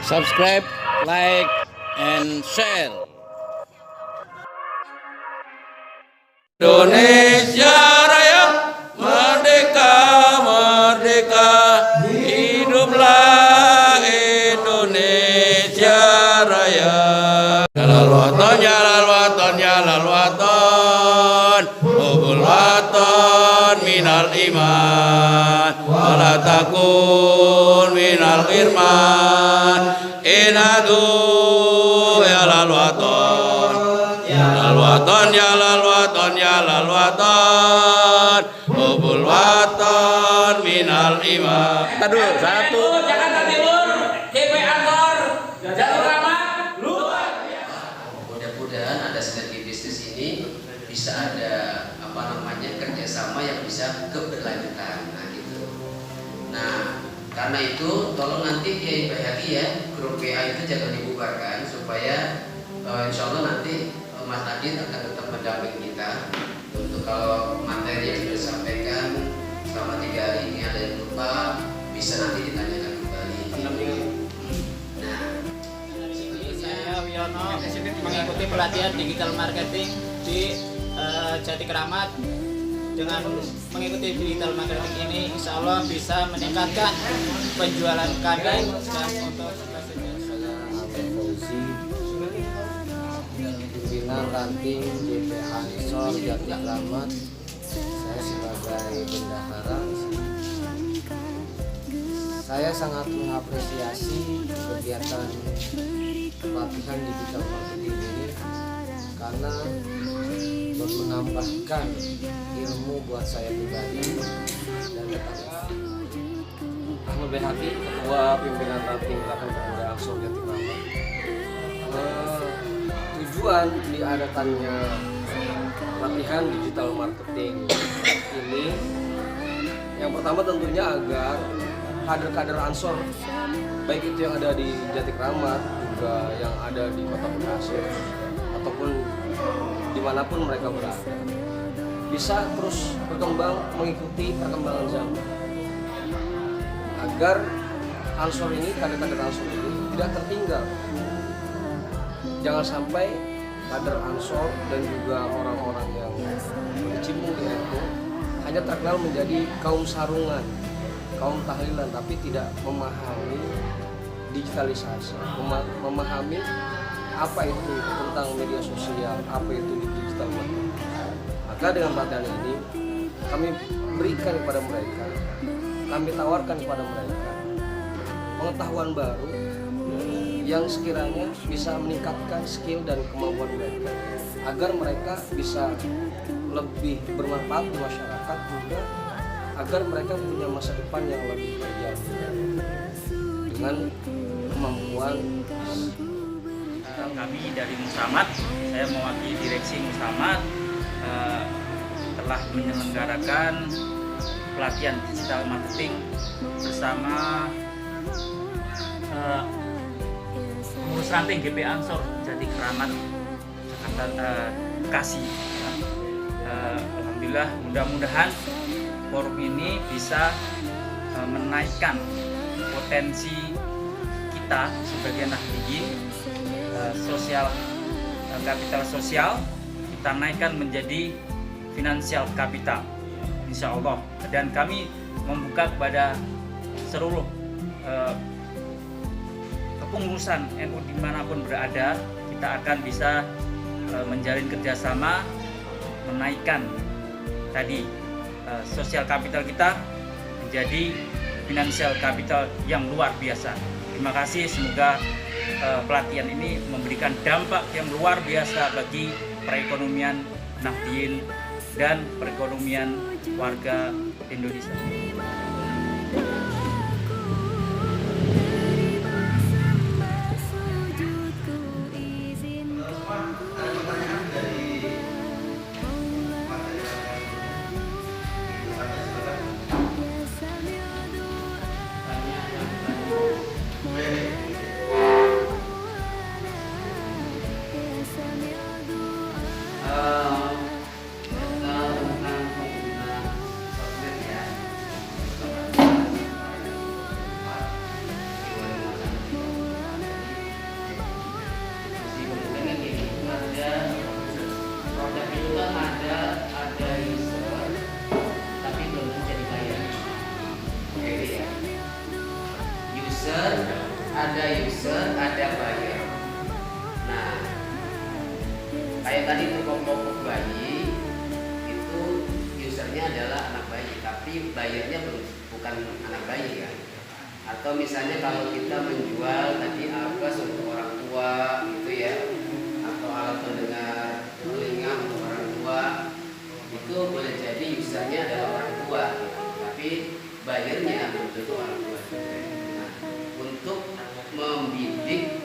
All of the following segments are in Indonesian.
Subscribe, like, and share. Indonesia Raya, merdeka, merdeka, hiduplah Indonesia Raya. Jalal waton, jalal waton, jalal waton, hubul waton minal iman, wala takun minal irman, inadu jalal waton, jalal waton, jalal waton, jalal waton, hubul waton minal iman. Aduh, satu. Jakarta Timur, GP Ansor, Jatuh Rahmat, luar biasa. Mudah-mudahan ada sinergi bisnis ini bisa ada kerjasama yang bisa keberlanjutan. Nah gitu. Nah karena itu tolong nanti Kiai Bayhaqi ya, grup PA itu jangan dibubarkan supaya insya Allah nanti Mas Adit akan tetap mendampingi kita untuk kalau materi yang sudah disampaikan selama 3 hari ini ada yang lupa bisa nanti ditanyakan kembali. Nah, Saya Wiono mengikuti pelatihan digital marketing di Jati Kramat. Dengan mengikuti digital marketing ini, insya Allah bisa meningkatkan penjualan kami dan untuk pimpinan ranting GP Ansor Jati Kramat. Saya sebagai bendahara. Saya sangat mengapresiasi kegiatan pelatihan digital marketing ini karena menambahkan ilmu buat saya pribadi dan rekan-rekan. Ahmad Bayhaqi, Ketua Pimpinan Ranting Gerakan Pemuda Ansor Jati Kramat. Tujuan diadakannya pelatihan digital marketing ini yang pertama tentunya agar kader-kader Ansor baik itu yang ada di Jati Kramat juga yang ada di Kota Bekasi ataupun dimanapun mereka berada bisa terus berkembang mengikuti perkembangan zaman agar Ansor ini, kader-kader Ansor ini tidak tertinggal. Jangan sampai kader Ansor dan juga orang-orang yang berkecimpung di NU hanya terkenal menjadi kaum sarungan, kaum tahlilan, tapi tidak memahami digitalisasi, memahami apa itu tentang media sosial, apa itu digital marketing. Maka dengan pelatihan ini kami berikan kepada mereka, kami tawarkan kepada mereka pengetahuan baru yang sekiranya bisa meningkatkan skill dan kemampuan mereka agar mereka bisa lebih bermanfaat di masyarakat juga agar mereka punya masa depan yang lebih terjamin dengan kemampuan. Kami dari Musamat, saya mewakili direksi Musamat telah menyelenggarakan pelatihan digital marketing bersama pengurus ranting GP Ansor Jati Kramat Jakarta Bekasi. Alhamdulillah, mudah-mudahan forum ini bisa menaikkan potensi kita sebagai nahdliyin, sosial kapital sosial kita naikkan menjadi finansial kapital insya Allah, dan kami membuka kepada seluruh kepengurusan NU dimanapun berada, kita akan bisa menjalin kerjasama menaikkan tadi sosial kapital kita menjadi finansial kapital yang luar biasa. Terima kasih, semoga pelatihan ini memberikan dampak yang luar biasa bagi perekonomian nahdliyin dan perekonomian warga Indonesia. user, ada buyer. Nah, kayak tadi itu kelompok bayi itu usernya adalah anak bayi, tapi buyernya bukan anak bayi kan? Atau misalnya kalau kita menjual tadi alas untuk orang tua gitu ya, atau alat pendengar telinga untuk orang tua, itu boleh jadi usernya adalah orang tua, gitu. Tapi buyernya belum tentu orang tua. Nah, untuk membidik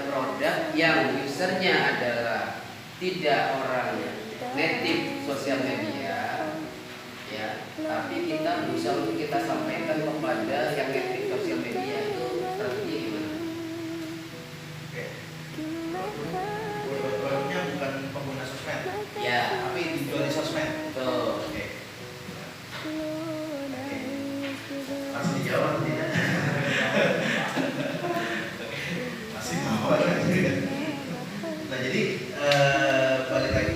produk yang usernya adalah tidak orang native sosial media, ya, tapi kita berusaha untuk kita sampaikan kepada yang native sosial media itu strateginya gimana? Oke, produknya bukan pengguna sosmed, Ya, tapi dijual di sosmed. tuh. Oke. Masih dijawab tidak? Masih mau juga. Nah jadi balik lagi.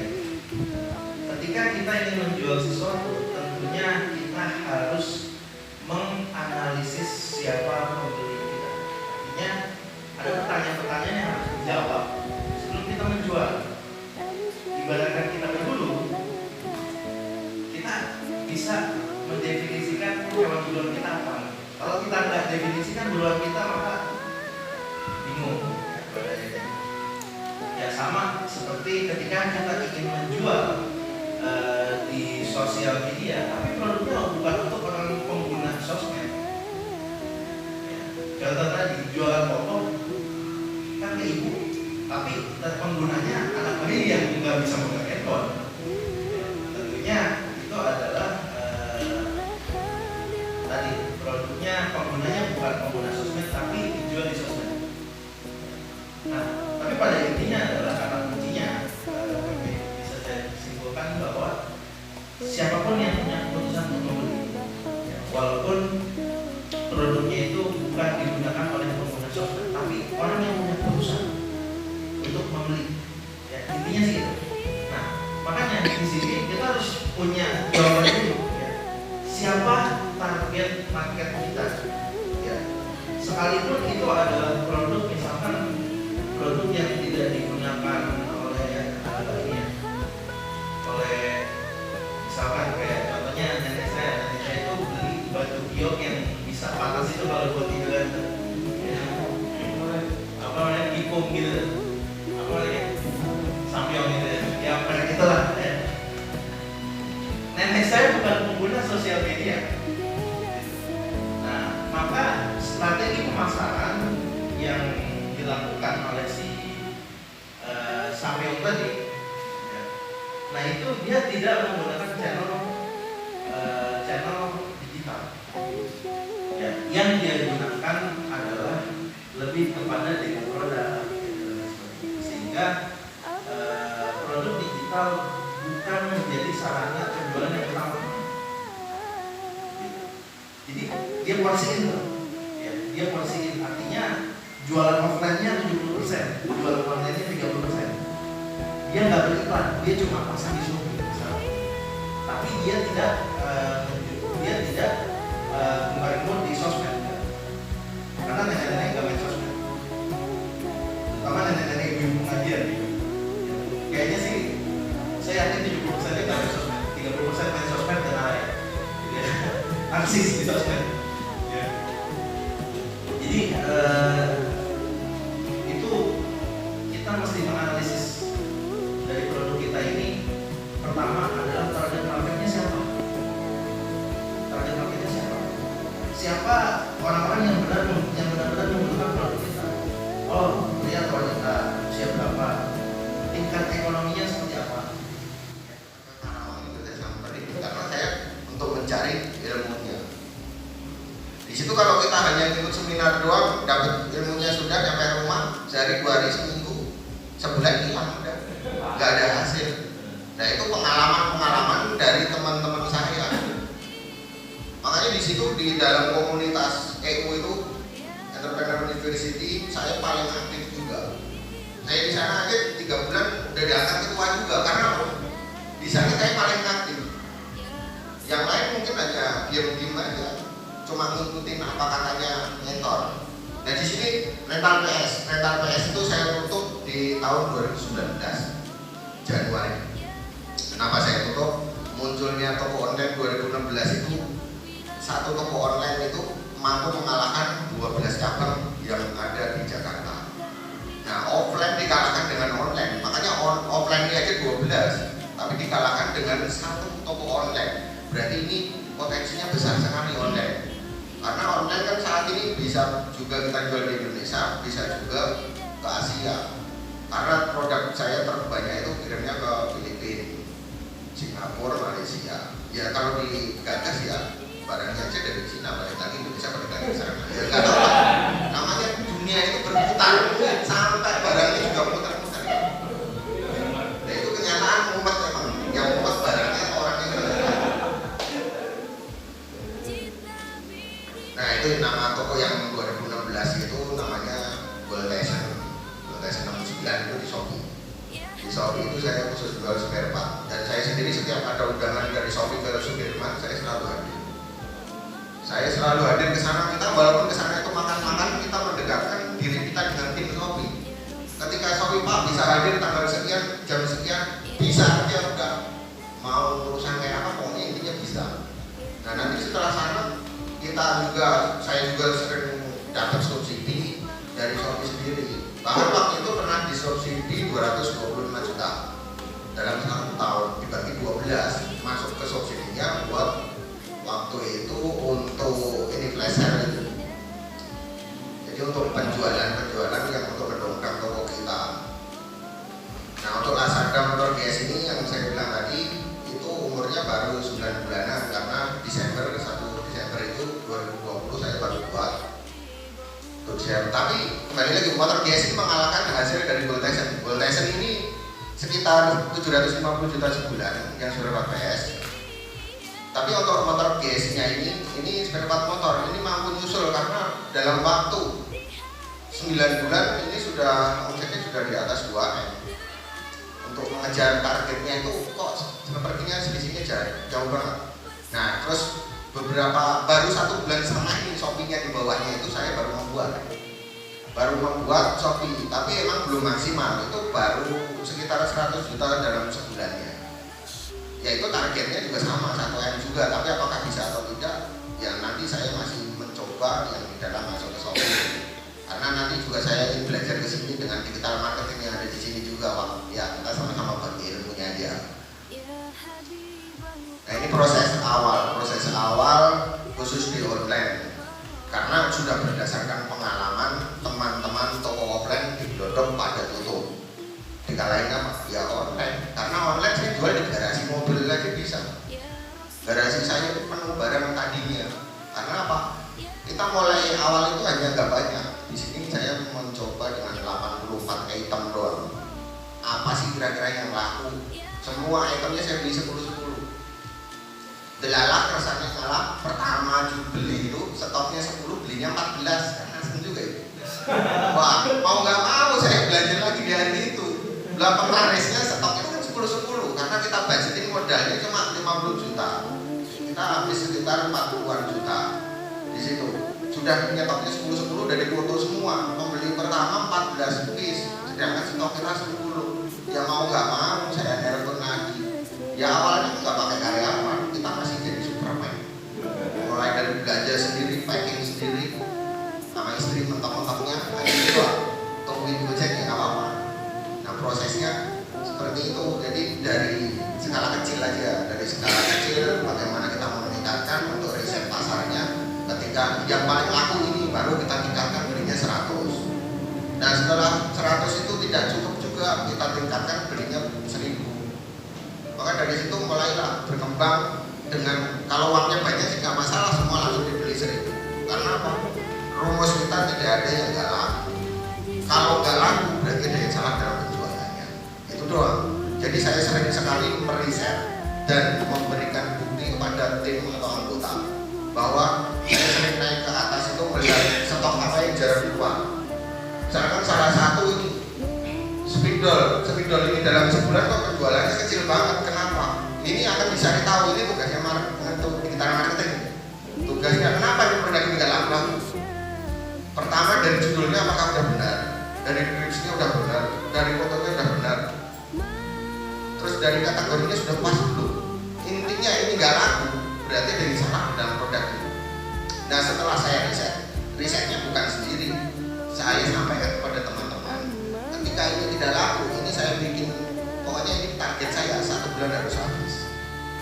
Ketika kita ingin menjual sesuatu, tentunya kita harus menganalisis siapa pembeli kita. Artinya ada pertanyaan-pertanyaan yang harus dijawab sebelum kita menjual. Ibaratkan kita berburu, kita bisa mendefinisikan hewan buruan kita apa. Kalau kita nggak definisikan buruan kita, maka bingung. Ya sama seperti ketika kita ingin menjual di sosial media, tapi produknya bukan untuk orang pengguna sosmed. Ya, contoh tadi jualan pokok kan ke ibu, tapi penggunanya anak bayi yang nggak bisa megang handphone. Tentunya itu adalah tadi produknya penggunanya bukan pengguna sosmed, tapi dijual di sosmed. Nah, tapi pada intinya adalah kata kuncinya bisa saya simpulkan bahwa siapapun yang punya keputusan untuk membeli, ya, walaupun produknya itu bukan digunakan oleh pengguna sosmed, tapi orang yang punya keputusan untuk membeli, ya, intinya sih itu. Nah, makanya di sini kita harus punya jawaban dulu, ya, siapa target market kita, ya, sekalipun itu adalah produk misalkan produk yang tidak digunakan oleh oleh misalkan kayak contohnya nenek saya itu beli batu giok yang bisa panas itu kalau buat tiduran, ya, apa namanya tikung gitu, apa namanya sampion gitu ya, merek itulah, ya. Nenek saya bukan pengguna sosial media. Nah, maka strategi pemasaran yang dilakukan oleh si sampion tadi, ya, nah itu dia tidak menggunakan channel digital, ya, yang dia gunakan adalah lebih kepada demo produk, sehingga produk digital bukan menjadi sarana penjualan yang utama. Jadi dia porsiin, ya, dia porsiin, artinya jualan offline-nya 70%, jualan online-nya 30%. Dia nggak beriklan, dia cuma pasang di Shopee misalnya. Tapi dia tidak membangun di sosmed, karena nenek-nenek nggak main sosmed, terutama nenek-nenek ibu pengajian. Kayaknya sih saya yakin 70%-nya nggak main sosmed, 30% main sosmed dan lain, aksis di sosmed. Ya. Jadi itu kita mesti menganalisis dari produk kita ini. Pertama adalah target marketnya siapa? Target marketnya siapa? Siapa orang-orang yang benar-benar membutuhkan produk kita? Oh, lihat wanita usia berapa, tingkat ekonominya seperti apa? Karena saya untuk mencari ilmunya. Di situ kalau kita hanya ikut seminar doang, dapat ilmunya sudah sampai rumah sehari 2 hari seminggu, sebulan hilang udah, nggak ada hasil. Nah itu pengalaman dari teman-teman saya. Makanya di situ di dalam komunitas EU itu Entrepreneur University saya paling aktif juga. Saya di sana aja 3 bulan udah diangkat ketua juga karena di sana saya paling aktif. Yang lain mungkin hanya diam-diam aja. cuma ngikutin apa katanya mentor. Nah di sini rental PS itu saya tutup di tahun 2019 Januari. Kenapa saya tutup? Munculnya toko online 2016 itu, satu toko online itu mampu mengalahkan 12 cabang yang ada di Jakarta. Nah offline dikalahkan dengan online, makanya offline ini aja 12, tapi dikalahkan dengan satu toko online. Berarti ini potensinya besar sekali online. Karena online kan saat ini bisa juga kita jual di Indonesia, bisa juga ke Asia. Karena produk saya terbanyak itu kirimnya ke Filipina, Singapura, Malaysia. Ya kalau digagas ya barangnya aja dari Cina balik lagi Indonesia, balik lagi ke sana. Ya nggak tahu lah. Namanya dunia itu berputar, sampai barangnya juga muter-muter. Nah itu kenyataan umat memang, yang umat barangnya orangnya. Nah itu nama toko yang 2016 itu namanya Goldeson 69 itu di Shopee. Di Shopee itu saya khusus jual spare part, dan saya sendiri setiap ada undangan dari Shopee ke Sudirman saya selalu hadir. Saya selalu hadir ke sana. Kita walaupun ke sana itu makan-makan, kita mendekatkan diri kita dengan tim Shopee. Ketika Shopee Pak bisa hadir tanggal sekian, jam sekian, bisa aja enggak mau urusan kayak apa, pokoknya intinya bisa. Nah nanti setelah sana saya juga sering dapat subsidi dari Shopee sendiri. Bahkan waktu itu pernah disubsidi 225 juta dalam 1 tahun, dibagi 12 masuk ke subsidinya buat waktu itu untuk ini flash sale itu. Jadi untuk penjualan yang untuk mendongkrak toko kita. Nah untuk Lazada Motor GS ini yang saya bilang tadi itu umurnya baru 9 bulanan, karena Desember 1 Desember itu 2020 saya baru buat. Tapi kembali lagi, motor GS ini mengalahkan hasil dari Goldeson. Goldeson ini sekitar 750 juta sebulan yang sudah pakai PS. Tapi untuk motor GS-nya ini spare part motor ini mampu nyusul, karena dalam waktu 9 bulan ini sudah omsetnya sudah di atas 2M. Untuk mengejar targetnya itu kok sepertinya selisihnya jauh banget. Nah terus baru 1 bulan setengah ini Shopee-nya di bawahnya itu saya baru membuat Shopee, tapi emang belum maksimal, itu baru sekitar 100 juta dalam sebulannya. Yaitu targetnya juga sama 1M juga, tapi apakah bisa atau tidak ya nanti saya masih mencoba yang di dalam masuk ke Shopee. Karena nanti juga saya ingin belajar ke sini dengan digital marketing yang ada di sini juga, Pak. Ya kita sama-sama bagi ilmunya aja. Nah ini proses awal khusus di online, karena sudah berdasarkan pengalaman teman-teman toko offline di Blodok pada tutup. Dikalahin apa? Ya online, karena online saya jual di garasi mobil aja bisa. Garasi saya penuh barang tadinya. Karena apa? Kita mulai awal itu hanya nggak banyak. Di sini saya mencoba dengan 84 item doang. Apa sih kira-kira yang laku? Semua itemnya saya beli 10-10. Delalah rasanya kalah, pertama beli itu stoknya 10, belinya 14, karena asem juga itu. Wah, mau nggak mau saya belajar lagi di hari itu. Bulan penglarisnya stoknya kan 10-10, karena kita budgeting modalnya cuma 50 juta. Kita habis sekitar 40-an juta di situ. Sudah nyetoknya 10-10 dari foto semua. Pembeli pertama 14 piece, sedangkan stok kita 10. Ya mau nggak mau saya telepon lagi. Ya awalnya nggak pakai karyawan, kita masih jadi Superman. Mulai dari belanja sendiri, packing sendiri, sama istri mentok-mentoknya, akhirnya tungguin Gojek ya nggak apa-apa. Nah prosesnya seperti itu. Jadi dari skala kecil aja, dari skala kecil bagaimana kita meningkatkan untuk riset pasarnya. Ketika yang paling laku ini baru kita tingkatkan belinya 100. Nah setelah 100 itu tidak cukup juga, kita tingkatkan belinya 1000. Maka dari situ mulailah berkembang dengan kalau uangnya banyak sih nggak masalah, semua langsung dibeli 1000. Karena apa? Rumus kita tidak ada yang nggak laku. Kalau nggak laku berarti ada yang salah dalam penjualannya. Itu doang. Jadi saya sering sekali meriset dan memberikan bukti kepada tim atau anggota bahwa saya sering naik ke atas itu melihat stok apa yang jarang keluar. Misalkan salah satu ini spidol ini dalam sebulan kok penjualannya kecil banget. Kenapa? Ini akan dicari tahu, ini tugasnya digital marketing. Tugasnya kenapa ini judulnya apakah udah benar, dari deskripsinya udah benar, dari fotonya udah benar, terus dari kategorinya sudah pas belum. Intinya ini nggak laku, berarti ada yang salah dalam produk ini. Nah setelah saya risetnya bukan sendiri, saya sampaikan kepada teman-teman, ketika ini tidak laku, ini saya bikin, pokoknya ini target saya 1 bulan harus habis.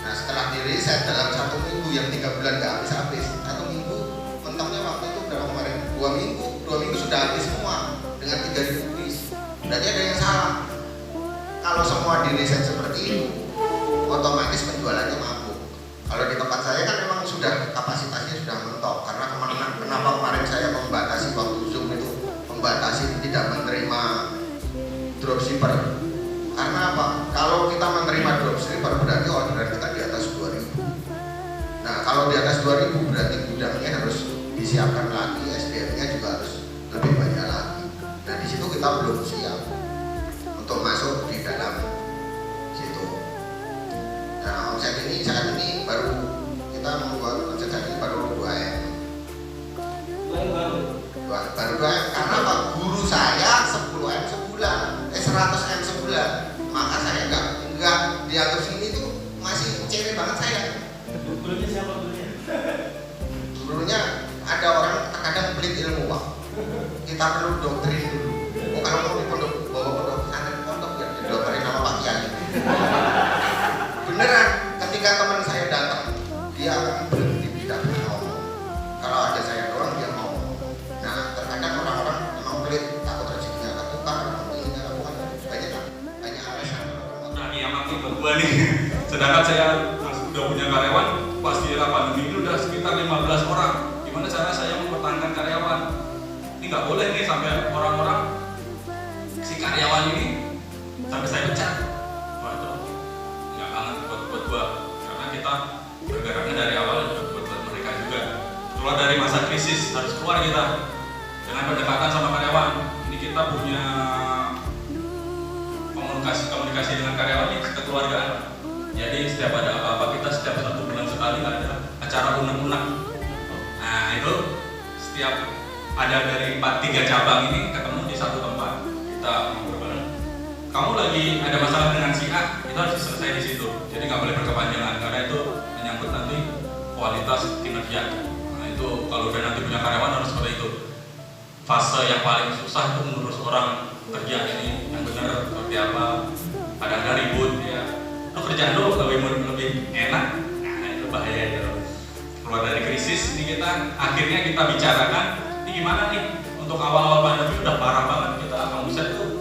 Nah setelah di riset dalam 1 minggu yang 3 bulan nggak habis-habis, 1 minggu mentoknya waktu itu berapa kemarin? 2 minggu sudah habis semua dengan 3.000 piece. Berarti ada yang salah. Kalau semua di riset seperti itu, otomatis penjualannya mampu. Kalau di tempat saya kan memang sudah kapasitasnya sudah mentok, karena kenapa kemarin saya membatasi waktu Zoom itu, membatasi tidak menerima dropshipper. Karena apa? Kalau kita menerima dropshipper berarti orderan kita di atas 2.000. Nah kalau di atas 2.000 berarti gudangnya harus disiapkan lagi, SDM-nya juga harus lebih banyak lagi. Nah di situ kita belum siap untuk masuk di dalam situ. Nah omset ini saat ini baru kita membuat omset saat ini baru 2M. Baru 2M karena apa? Guru saya 10M sebulan, 100M sebulan. Maka saya enggak diatur sini itu masih cewek banget saya. Gurunya siapa gurunya? Gurunya ada orang terkadang pelit ilmu Pak. Kita perlu doktrin dulu. Oh kalau mau di pondok, bawa pondok pesantren pondok ya didoktrin sama Pak Kiai. Beneran, ketika teman saya datang, dia akan berhenti tidak ngomong. Kalau ada saya doang dia ngomong. Nah terkadang orang-orang memang pelit, takut rezekinya ketukar, ini bukan banyak alasan. Nah yang makin buat gua nih, sedangkan saya udah punya karyawan, pas di era pandemi ini udah sekitar 15 orang. Gimana cara saya mempertahankan karyawan? Ini nggak boleh nih sampai orang-orang si karyawan ini sampai saya pecat. Wah itu nggak banget buat gua, karena kita bergeraknya dari awal buat mereka juga. Keluar dari masa krisis harus keluar kita dengan pendekatan sama karyawan. Ini kita punya komunikasi dengan karyawan ini kekeluargaan. Jadi setiap ada apa-apa kita setiap 1 bulan sekali ada acara unek-unek. Nah itu setiap ada dari 3 cabang ini ketemu di satu tempat kita ngobrol bareng. Kamu lagi ada masalah dengan si A, itu harus selesai di situ. Jadi nggak boleh berkepanjangan karena itu menyangkut nanti kualitas kinerja. Nah itu kalau udah nanti punya karyawan harus seperti itu. Fase yang paling susah itu mengurus orang kerja ini yang benar seperti apa. Kadang-kadang ribut ya. Lo kerjaan lo lebih enak, nah itu bahaya ya. Keluar dari krisis ini kita akhirnya kita bicarakan ini gimana nih untuk awal-awal pandemi udah parah banget kita omset tuh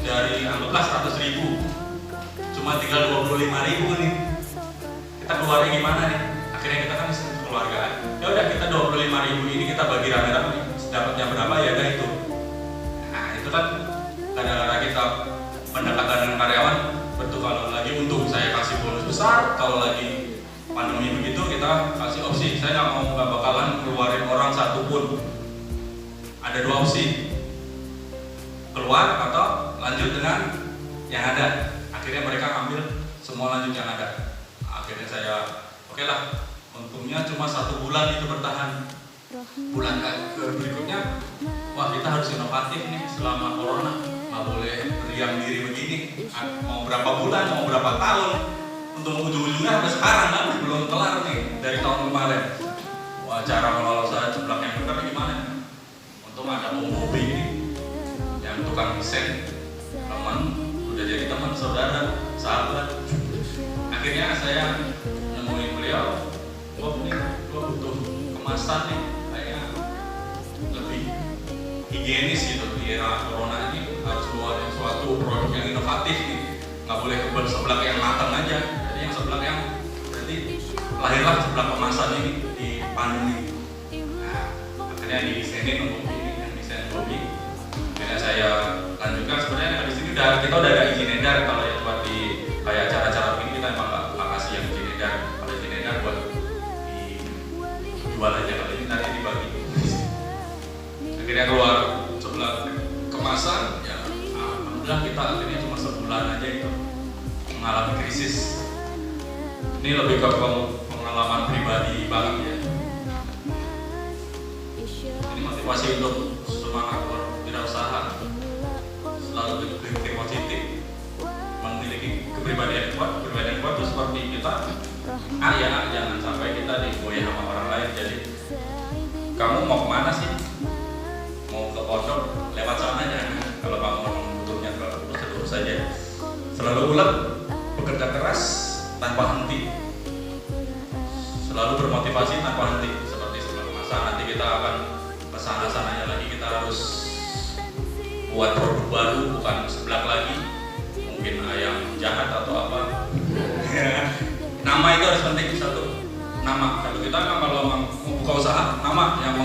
dari anggaplah 100.000 cuma tinggal 25.000 nih. Kita keluarnya gimana nih? Akhirnya kita kan keluargaan. Ya udah kita 25.000 ini kita bagi rame-rame nih. Dapatnya berapa ya ada itu. Nah itu kan kadang-kadang kita pendekatan dengan karyawan. Betul, kalau lagi untung saya kasih bonus besar, kalau lagi pandemi begitu kita kasih opsi. Saya nggak bakalan keluarin orang satupun. Ada 2 opsi, keluar atau lanjut dengan yang ada. Akhirnya mereka ambil semua lanjut yang ada. Akhirnya saya oke lah, untungnya cuma 1 bulan itu bertahan. Bulan berikutnya, wah kita harus inovatif nih selama corona. Nggak boleh berdiam diri begini. Mau berapa bulan, mau berapa tahun, untuk ujung-ujungnya sampai sekarang kan belum kelar nih dari tahun kemarin. Wah cara mengelola saya sebelah yang benar gimana? Untung ada Om Bobi ini yang tukang desain, teman udah jadi teman saudara sahabat. Akhirnya saya nemuin beliau, gua butuh kemasan nih, kayak lebih higienis gitu di era corona ini. Harus keluarin suatu produk yang inovatif nih, nggak boleh seblak yang matang aja. Jadi yang seblak yang berarti lahirlah seblak kemasan ini di pandemi. Nah, akhirnya didesainin untuk ini, yang desain Bobby. Akhirnya saya lanjutkan. Sebenarnya di sini kita udah ada izin edar. Kalau yang buat di kayak acara-acara begini kita emang nggak kasih yang izin edar. Kalau izin edar buat dijual aja. Kalau ini nanti dibagi. Akhirnya keluar seblak kemasan. Alhamdulillah kita akhirnya cuma sebulan aja itu mengalami krisis. Ini lebih ke pengalaman pribadi banget ya. Ini motivasi untuk semangat berwirausaha, selalu berpikir positif, memiliki kepribadian kuat. Kepribadian kuat itu seperti kita jangan sampai kita digoyah sama orang lain. Jadi kamu mau kemana sih? Mau ke pojok, lewat sana aja. Kalau kamu butuhnya terus saja. Selalu ulet, bekerja keras tanpa henti, selalu bermotivasi tanpa henti. Seperti sebelum masa nanti kita akan kesana-sananya lagi, kita harus buat produk baru, bukan seblak lagi, mungkin ayam jahat atau apa. Nama itu harus penting. Satu, nama. Kalau kita kalau mau buka usaha, nama yang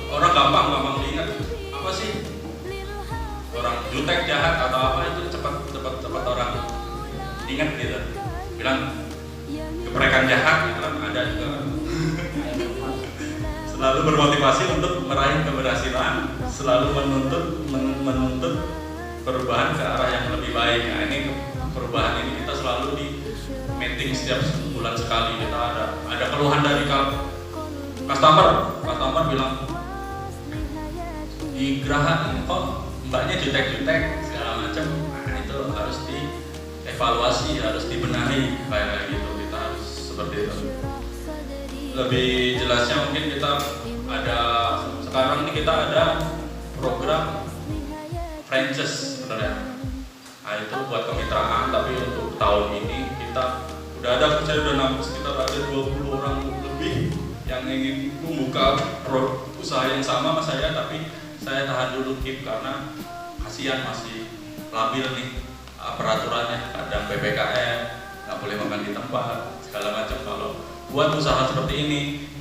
orang gampang diingat. Apa sih? Orang jutek jahat atau apa itu cepat orang ingat gitu. Bilang geprekan jahat itu kan ada juga. Selalu bermotivasi untuk meraih keberhasilan, selalu menuntut perubahan ke arah yang lebih baik. Nah, ini perubahan ini kita selalu di meeting setiap bulan sekali. Kita ada keluhan dari customer bilang di geraha ini kok mbaknya jutek-jutek segala macam. Nah, itu harus dievaluasi, harus dibenahi kayak gitu. Kita harus seperti itu. Lebih jelasnya mungkin kita sekarang ini kita ada program franchise sebenarnya. Nah, itu buat kemitraan, tapi untuk tahun ini kita saya udah nambah sekitar ada 20 orang lebih yang ingin membuka usaha yang sama sama saya, tapi saya tahan dulu karena kasihan masih labil nih peraturannya, kadang PPKM, nggak boleh makan di tempat, segala macam. Kalau buat usaha seperti ini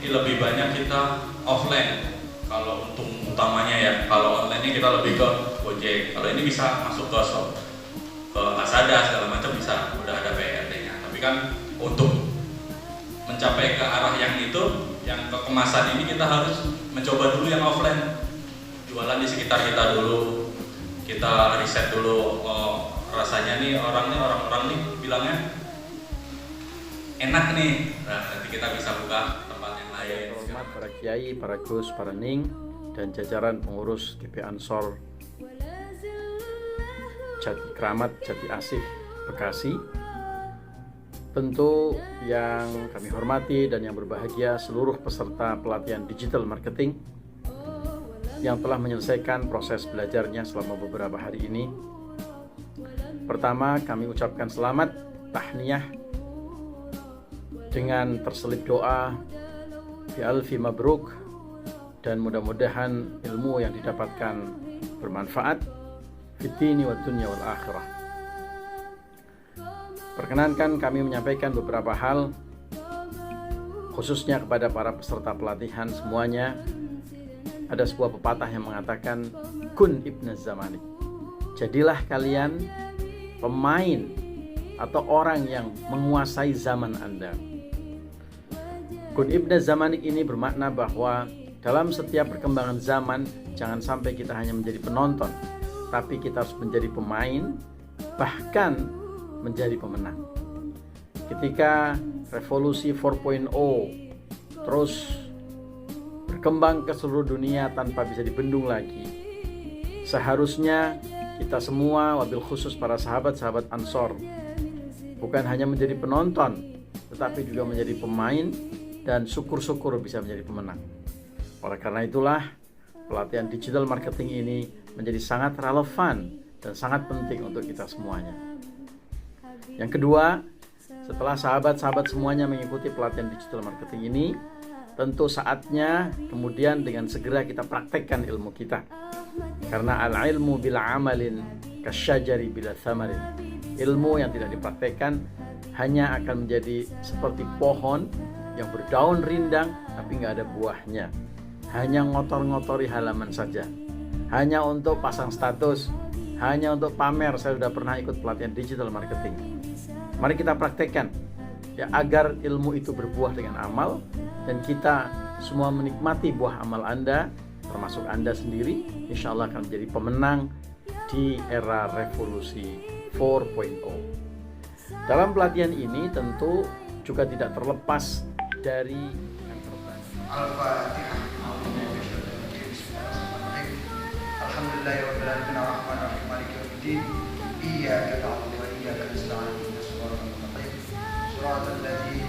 lebih banyak kita offline. Kalau untung utamanya ya, kalau online-nya kita lebih ke Gojek. Kalau ini bisa masuk ke Lazada segala macam bisa, udah ada PRT-nya. Tapi kan untuk mencapai ke arah yang itu, yang ke kemasan ini kita harus mencoba dulu yang offline. Jualan di sekitar kita dulu, kita riset dulu. Rasanya nih orang-orang nih bilangnya enak nih. Nah, nanti kita bisa buka tempat yang lain. Hormat para kiai, para gus, para ning, dan jajaran pengurus GP Ansor Jati Kramat, Jati Asih, Bekasi. Tentu yang kami hormati dan yang berbahagia seluruh peserta pelatihan digital marketing yang telah menyelesaikan proses belajarnya selama beberapa hari ini. Pertama, kami ucapkan selamat, tahniyah, dengan terselip doa fi alfi mabruk, dan mudah-mudahan ilmu yang didapatkan bermanfaat fid dini wad dunya wal akhirah. Perkenankan kami menyampaikan beberapa hal khususnya kepada para peserta pelatihan semuanya. Ada sebuah pepatah yang mengatakan kun ibn zamanik, jadilah kalian pemain atau orang yang menguasai zaman Anda. Kun ibn zamanik ini bermakna bahwa dalam setiap perkembangan zaman jangan sampai kita hanya menjadi penonton, tapi kita harus menjadi pemain, bahkan menjadi pemenang. Ketika revolusi 4.0 terus berkembang ke seluruh dunia tanpa bisa dibendung lagi, seharusnya kita semua, wabil khusus para sahabat-sahabat Ansor, bukan hanya menjadi penonton, tetapi juga menjadi pemain, dan syukur-syukur bisa menjadi pemenang. Oleh karena itulah pelatihan digital marketing ini menjadi sangat relevan dan sangat penting untuk kita semuanya. Yang kedua, setelah sahabat-sahabat semuanya mengikuti pelatihan digital marketing ini, tentu saatnya kemudian dengan segera kita praktekkan ilmu kita. Karena al-ilmu bila amalin kasyajari bila thamarin. Ilmu yang tidak dipraktekkan hanya akan menjadi seperti pohon yang berdaun rindang tapi nggak ada buahnya. Hanya ngotor-ngotori halaman saja. Hanya untuk pasang status, hanya untuk pamer saya sudah pernah ikut pelatihan digital marketing. Mari kita praktekkan ya, agar ilmu itu berbuah dengan amal dan kita semua menikmati buah amal Anda, termasuk Anda sendiri, insya Allah akan menjadi pemenang di era revolusi 4.0. Dalam pelatihan ini tentu juga tidak terlepas dari yang terbaik. Alhamdulillahi rabbil alamin arrahmanir rahim maliki yaumiddin iyyaka na'budu wa iyyaka nasta'in ihdinas siratal mustaqim siratal ladzina